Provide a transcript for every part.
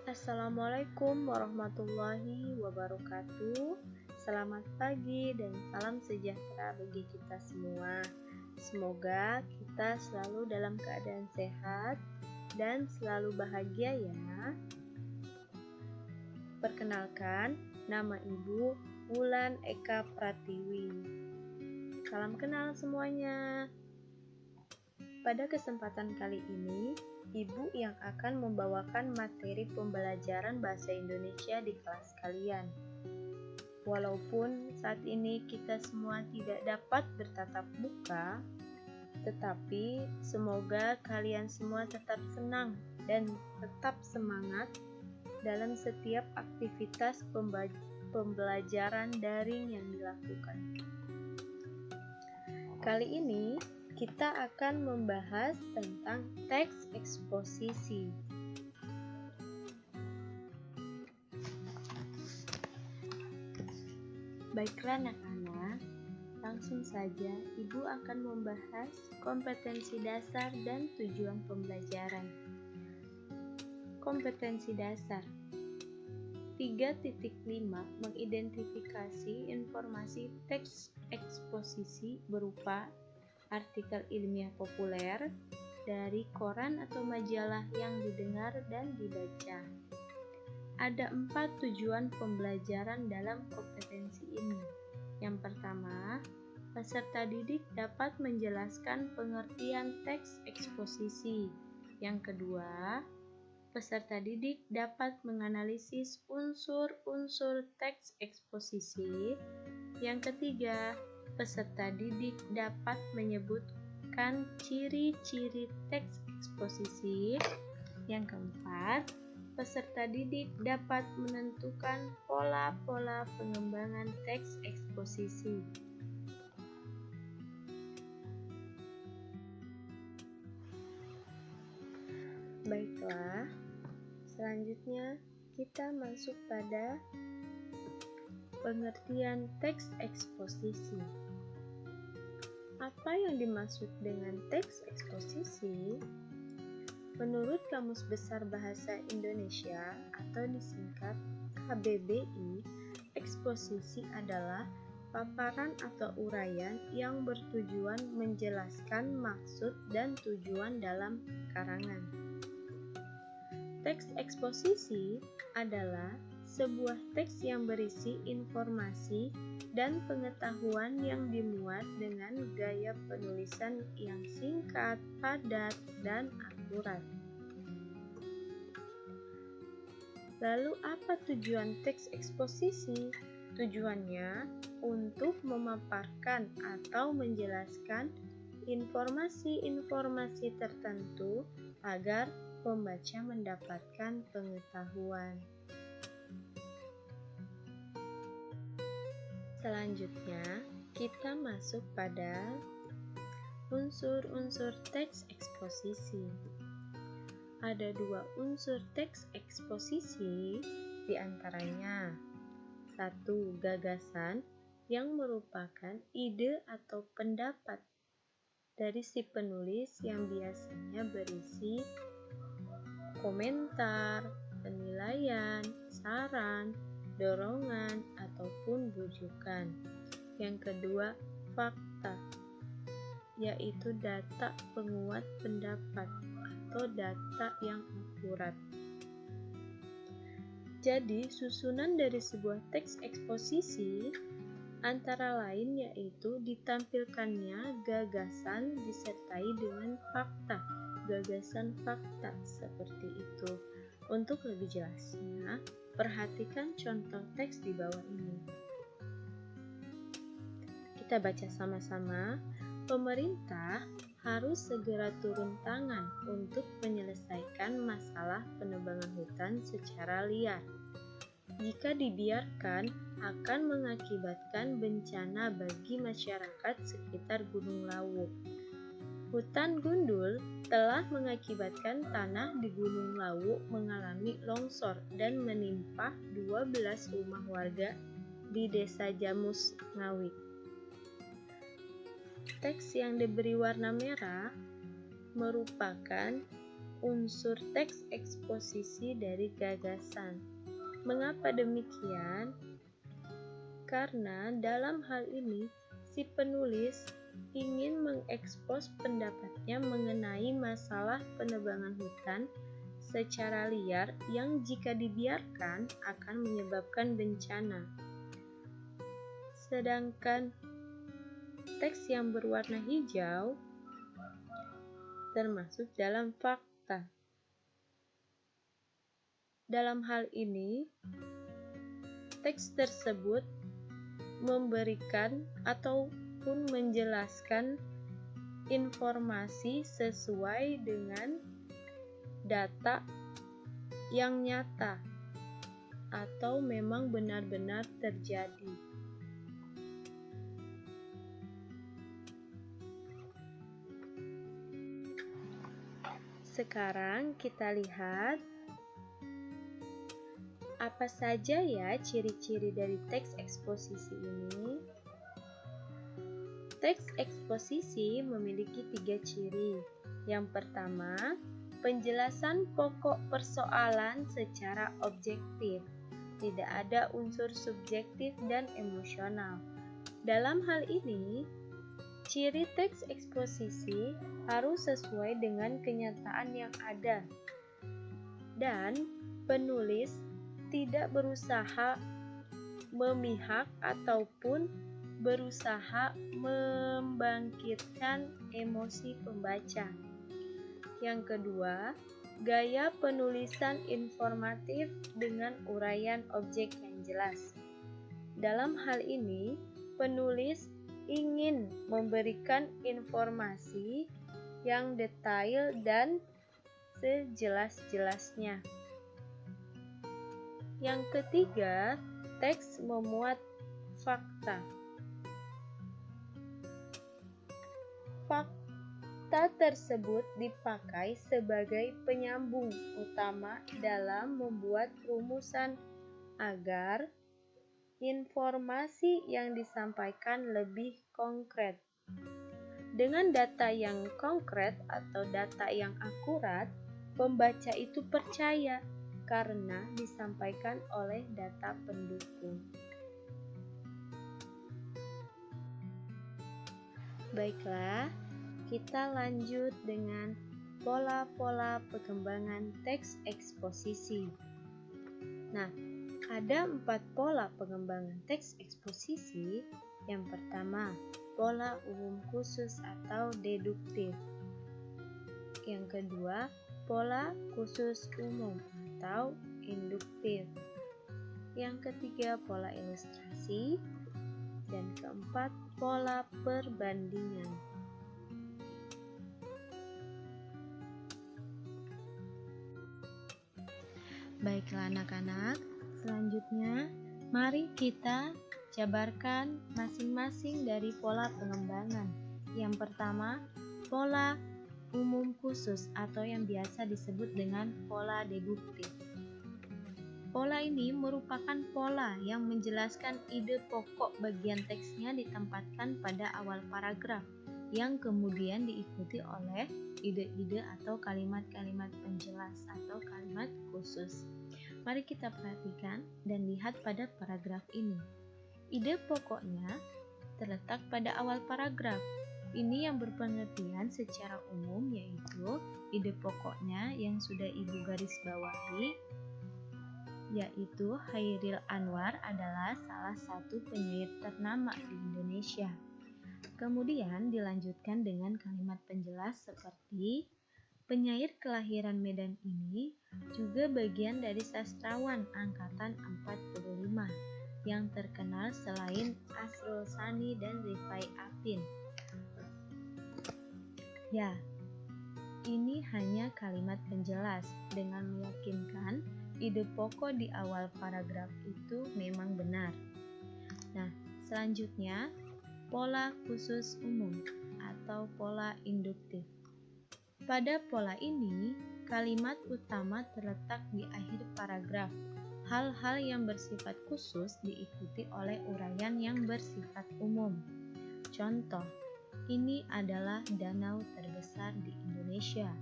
Assalamualaikum warahmatullahi wabarakatuh. Selamat pagi dan salam sejahtera bagi kita semua. Semoga kita selalu dalam keadaan sehat dan selalu bahagia ya. Perkenalkan, nama Ibu Wulan Eka Pratiwi. Salam kenal semuanya. Pada kesempatan kali ini, Ibu yang akan membawakan materi pembelajaran bahasa Indonesia di kelas kalian. Walaupun saat ini kita semua tidak dapat bertatap muka, tetapi semoga kalian semua tetap senang dan tetap semangat dalam setiap aktivitas pembelajaran daring yang dilakukan. Kali ini kita akan membahas tentang teks eksposisi. Baiklah anak-anak, langsung saja Ibu akan membahas kompetensi dasar dan tujuan pembelajaran. Kompetensi dasar 3.5 mengidentifikasi informasi teks eksposisi berupa artikel ilmiah populer dari koran atau majalah yang didengar dan dibaca. Ada 4 tujuan pembelajaran dalam kompetensi ini. Yang pertama, peserta didik dapat menjelaskan pengertian teks eksposisi. Yang kedua, peserta didik dapat menganalisis unsur-unsur teks eksposisi. Yang ketiga, peserta didik dapat menyebutkan ciri-ciri teks eksposisi. Yang keempat, peserta didik dapat menentukan pola-pola pengembangan teks eksposisi. Baiklah, selanjutnya kita masuk pada pengertian teks eksposisi. Apa yang dimaksud dengan teks eksposisi? Menurut Kamus Besar Bahasa Indonesia atau disingkat KBBI, eksposisi adalah paparan atau uraian yang bertujuan menjelaskan maksud dan tujuan dalam karangan. Teks eksposisi adalah sebuah teks yang berisi informasi dan pengetahuan yang dimuat dengan gaya penulisan yang singkat, padat, dan akurat. Lalu apa tujuan teks eksposisi? Tujuannya untuk memaparkan atau menjelaskan informasi-informasi tertentu agar pembaca mendapatkan pengetahuan. Selanjutnya, kita masuk pada unsur-unsur teks eksposisi. Ada 2 unsur teks eksposisi, diantaranya 1. Gagasan, yang merupakan ide atau pendapat dari si penulis yang biasanya berisi komentar, penilaian, saran, dorongan, ataupun bujukan. Yang kedua, fakta, yaitu data penguat pendapat atau data yang akurat. Jadi, susunan dari sebuah teks eksposisi antara lain yaitu ditampilkannya gagasan disertai dengan fakta, gagasan fakta seperti itu. Untuk lebih jelasnya, perhatikan contoh teks di bawah ini. Kita baca sama-sama. Pemerintah harus segera turun tangan untuk menyelesaikan masalah penebangan hutan secara liar. Jika dibiarkan, akan mengakibatkan bencana bagi masyarakat sekitar Gunung Lawu. Hutan gundul telah mengakibatkan tanah di Gunung Lawu mengalami longsor dan menimpa 12 rumah warga di Desa Jamus, Ngawi. Teks yang diberi warna merah merupakan unsur teks eksposisi dari gagasan. Mengapa demikian? Karena dalam hal ini si penulis ingin mengekspos pendapatnya mengenai masalah penebangan hutan secara liar yang jika dibiarkan akan menyebabkan bencana. Sedangkan teks yang berwarna hijau termasuk dalam fakta. Dalam hal ini, teks tersebut memberikan ataupun menjelaskan informasi sesuai dengan data yang nyata atau memang benar-benar terjadi. Sekarang kita lihat apa saja ya ciri-ciri dari teks eksposisi ini. Teks eksposisi memiliki 3 ciri. Yang pertama, penjelasan pokok persoalan secara objektif. Tidak ada unsur subjektif dan emosional. Dalam hal ini, ciri teks eksposisi harus sesuai dengan kenyataan yang ada. Dan penulis tidak berusaha memihak ataupun berusaha membangkitkan emosi pembaca. Yang kedua, gaya penulisan informatif dengan uraian objek yang jelas. Dalam hal ini, penulis ingin memberikan informasi yang detail dan sejelas-jelasnya. Yang ketiga, teks memuat fakta. Fakta tersebut dipakai sebagai penyambung utama dalam membuat rumusan agar informasi yang disampaikan lebih konkret. Dengan data yang konkret atau data yang akurat, pembaca itu percaya karena disampaikan oleh data pendukung. Baiklah, kita lanjut dengan pola-pola pengembangan teks eksposisi. Nah, ada 4 pola pengembangan teks eksposisi. Yang pertama, pola umum khusus atau deduktif. Yang kedua, pola khusus umum atau induktif. Yang ketiga, pola ilustrasi. Dan keempat, pola perbandingan. Baiklah anak-anak, selanjutnya mari kita jabarkan masing-masing dari pola pengembangan. Yang pertama, pola umum khusus atau yang biasa disebut dengan pola deduktif. Pola ini merupakan pola yang menjelaskan ide pokok bagian teksnya ditempatkan pada awal paragraf, yang kemudian diikuti oleh ide-ide atau kalimat-kalimat penjelas atau kalimat khusus. Mari kita perhatikan dan lihat pada paragraf ini. Ide pokoknya terletak pada awal paragraf. Ini yang berpengertian secara umum, yaitu ide pokoknya yang sudah Ibu garis bawahi, yaitu Chairil Anwar adalah salah satu penyair ternama di Indonesia. Kemudian dilanjutkan dengan kalimat penjelas seperti penyair kelahiran Medan ini juga bagian dari sastrawan angkatan 45 yang terkenal selain Asrul Sani dan Rifai Afin. Ya, ini hanya kalimat penjelas dengan meyakinkan ide pokok di awal paragraf itu memang benar. Nah, selanjutnya pola khusus umum atau pola induktif. Pada pola ini, kalimat utama terletak di akhir paragraf. Hal-hal yang bersifat khusus diikuti oleh uraian yang bersifat umum. Contoh, ini adalah danau terbesar di Indonesia.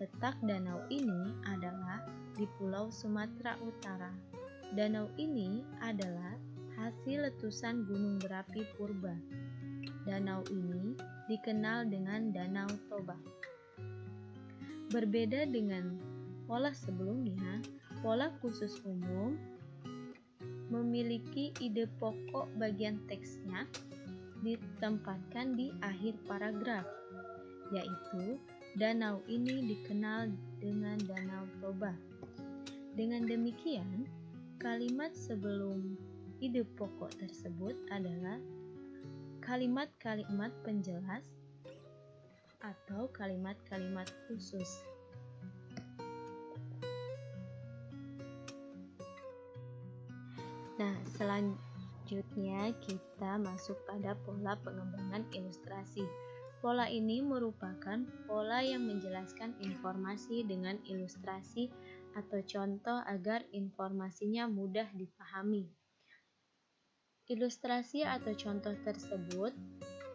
Letak danau ini adalah di Pulau Sumatera Utara. Danau ini adalah hasil letusan gunung berapi purba. Danau ini dikenal dengan Danau Toba. Berbeda dengan pola sebelumnya, pola khusus umum memiliki ide pokok bagian teksnya ditempatkan di akhir paragraf, yaitu danau ini dikenal dengan Danau Toba. Dengan demikian, kalimat sebelum ide pokok tersebut adalah kalimat-kalimat penjelas atau kalimat-kalimat khusus. Nah, selanjutnya kita masuk pada pola pengembangan ilustrasi. Pola ini merupakan pola yang menjelaskan informasi dengan ilustrasi atau contoh agar informasinya mudah dipahami. Ilustrasi atau contoh tersebut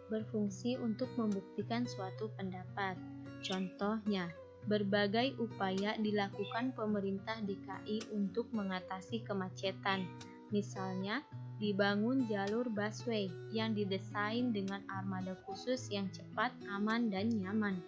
berfungsi untuk membuktikan suatu pendapat. Contohnya, berbagai upaya dilakukan pemerintah DKI untuk mengatasi kemacetan. Misalnya, dibangun jalur busway yang didesain dengan armada khusus yang cepat, aman, dan nyaman.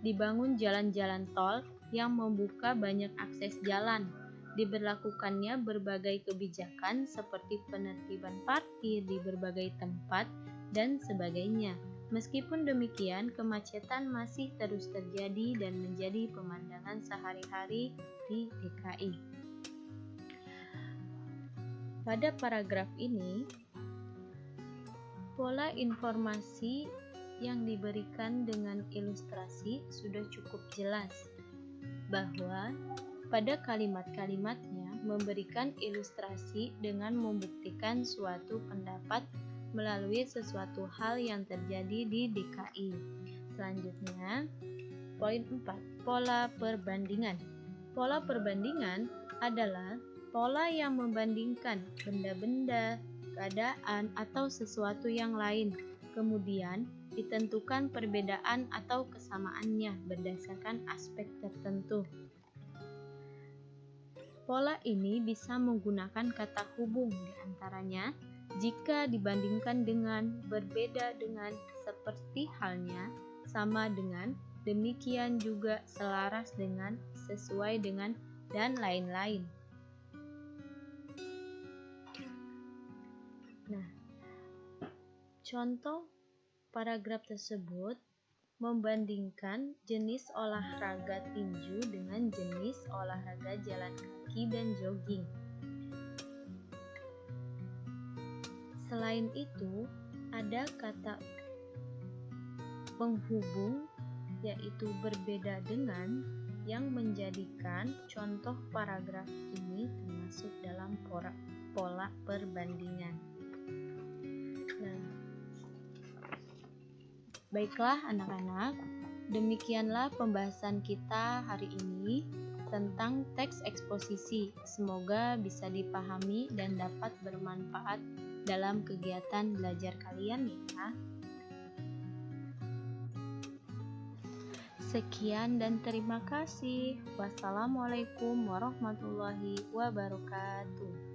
Dibangun jalan-jalan tol yang membuka banyak akses jalan. Diberlakukannya berbagai kebijakan seperti penertiban parkir di berbagai tempat, dan sebagainya. Meskipun demikian, kemacetan masih terus terjadi dan menjadi pemandangan sehari-hari di DKI. Pada paragraf ini, pola informasi yang diberikan dengan ilustrasi sudah cukup jelas, bahwa pada kalimat-kalimatnya memberikan ilustrasi dengan membuktikan suatu pendapat melalui sesuatu hal yang terjadi di DKI. Selanjutnya, poin 4, pola perbandingan. Pola perbandingan adalah pola yang membandingkan benda-benda, keadaan, atau sesuatu yang lain. Kemudian, ditentukan perbedaan atau kesamaannya berdasarkan aspek tertentu. Pola ini bisa menggunakan kata hubung diantaranya jika dibandingkan dengan, berbeda dengan, seperti halnya, sama dengan, demikian juga, selaras dengan, sesuai dengan, dan lain-lain. Nah, contoh paragraf tersebut membandingkan jenis olahraga tinju dengan jenis olahraga jalan kaki dan jogging. Selain itu, ada kata penghubung, yaitu berbeda dengan, yang menjadikan contoh paragraf ini termasuk dalam pola perbandingan. Nah, baiklah anak-anak, demikianlah pembahasan kita hari ini tentang teks eksposisi. Semoga bisa dipahami dan dapat bermanfaat dalam kegiatan belajar kalian ya. Sekian dan terima kasih. Wassalamualaikum warahmatullahi wabarakatuh.